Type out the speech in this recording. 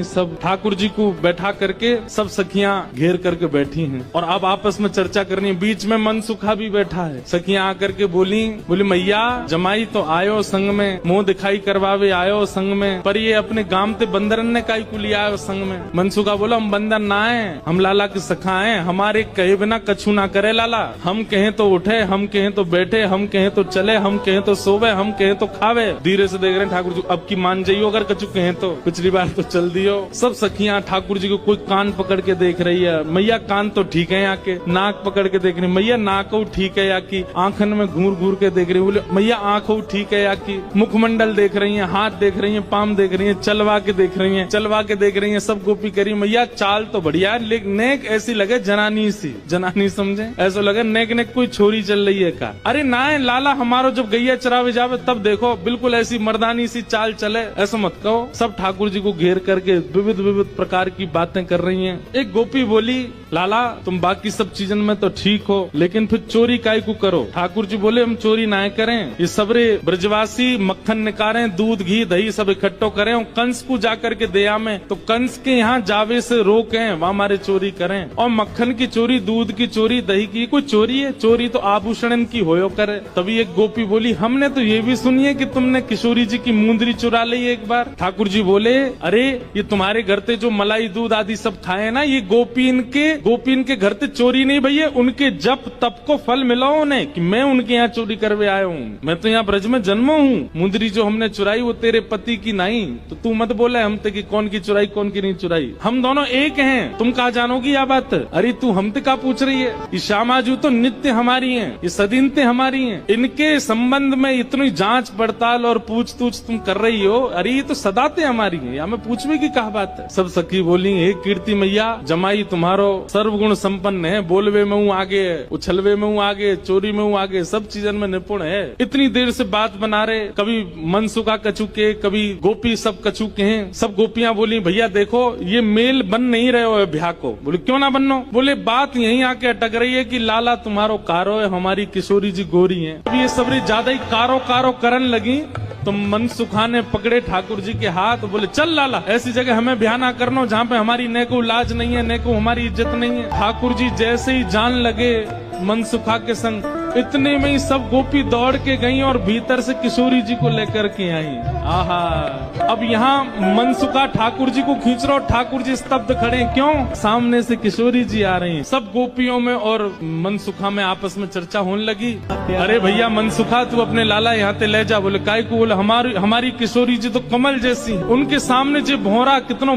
सब ठाकुर जी को बैठा करके सब सखियां घेर करके बैठी हैं और अब आपस में चर्चा करनी है। बीच में मनसुखा भी बैठा है। सखियां आकर के बोली मैया जमाई तो आयो संग में, मुंह दिखाई करवावे आयो संग में, पर ये अपने गांव ते बंदरन ने काई को लिया आयो संग में। मनसुखा बोला हम बंदर ना है, हम लाला के सखा हैं, हमारे कहे बिना कछु ना करे लाला। हम कहें तो उठे, हम कहें तो बैठे, हम कहें तो चले, हम कहें तो सोवे, हम कहें तो खावे। धीरे से देख रहे हैं ठाकुर जी अब की मान जाइयो, अगर कछु कहें तो पिछली बार तो चल दियो। सब सखियां ठाकुर जी को कोई कान पकड़ के देख रही है, मैया कान तो ठीक है यहाँ के, नाक पकड़ के देख रही है, मैया नाक ठीक है या की, आंखन में घूर घूर के देख रही है, बोले मैया आंखों ठीक है या की, मुखमंडल देख रही है, हाथ देख रही है, पाम देख रही है, चलवा के देख रही है, चलवा के देख रही है, सब गोपी करी। मैया चाल तो बढ़िया है लेकिन नेक ऐसी लगे जनानी सी, जनानी समझे, ऐसा लगे नेक नेक कोई छोरी चल रही है का। अरे ना है लाला, हमारो जब गैया चरावे जावे तब देखो बिल्कुल ऐसी मर्दानी सी चाल चले, ऐसा मत कहो। सब ठाकुर जी को घेर करके विविध विविध प्रकार की बातें कर रही हैं। एक गोपी बोली लाला तुम बाकी सब चीजन में तो ठीक हो लेकिन फिर चोरी काय को करो। ठाकुर जी बोले हम चोरी ना करें, ये सबरे ब्रजवासी मक्खन निकालें, दूध घी दही सब इकट्ठो करें और कंस को जाकर के दया में, तो कंस के यहाँ जावे से रोकें, वहाँ हमारे चोरी करें। और मक्खन की चोरी, दूध की चोरी, दही की कोई चोरी है? चोरी तो आभूषण की होयो करे। तभी एक गोपी बोली हमने तो ये भी सुनी है कि तुमने किशोरी जी की मुंदरी चुरा ली एक बार। ठाकुर जी बोले अरे ये तुम्हारे घर ते जो मलाई दूध आदि सब खाए ना, ये गोपीन के घर ते चोरी नहीं भैया, उनके जप तप को फल मिला उन्हें कि मैं उनके यहाँ चोरी करवे आया हूँ। मैं तो यहाँ ब्रज में जन्मा हूँ। मुंदरी जो हमने चुराई वो तेरे पति की नहीं, तो तू मत बोले हमते कि कौन की चुराई कौन की नहीं चुराई, हम दोनों एक हैं। तुम कहा जानोगी यह बात? अरे तू हमते का पूछ रही है? ये श्यामाजू तो नित्य हमारी है, ये सदीनते हमारी है, इनके संबंध में इतनी जांच पड़ताल और पूछ तूछ तुम कर रही हो, अरे ये तो सदाते हमारी है, या मैं पूछने की कहा बात है। सब सखी बोली हे कीर्ति मैया जमाई तुम्हारो सर्वगुण संपन्न है, बोलवे में हूँ आगे, उछलवे में हूँ आगे, चोरी में हूँ आगे, सब चीजन में निपुण है। इतनी देर से बात बना रहे, कभी मनसुखा कछु के, कभी गोपी सब कछु के हैं। सब गोपियां बोली भैया देखो ये मेल बन नहीं रहे हो ब्याह को। बोले क्यों ना बनो? बोले बात यहीं आके अटक रही है कि लाला तुम्हारो कारो है, हमारी किशोरी जी गोरी है। अब ये सबरी ज्यादा ही कारो कारो करन लगी तो मनसुखा ने पकड़े ठाकुर जी के हाथ, बोले चल लाला ऐसी जगह हमें ब्याह ना करना जहाँ पे हमारी न को लाज नहीं है, न को हमारी इज्जत नहीं है। ठाकुर जी जैसे ही जान लगे मनसुखा के संग, इतने में ही सब गोपी दौड़ के गई और भीतर से किशोरी जी को लेकर के आई। आहा, अब यहाँ मनसुखा ठाकुर जी को खींच रहा, ठाकुर जी स्तब्ध खड़े, क्यों? सामने से किशोरी जी आ रही हैं। सब गोपियों में और मनसुखा में आपस में चर्चा होने लगी। अरे भैया मनसुखा तू अपने लाला यहाँ ते ले जा। बोले काय को? बोले हमारी किशोरी जी तो कमल जैसी, उनके सामने जो भौरा कितना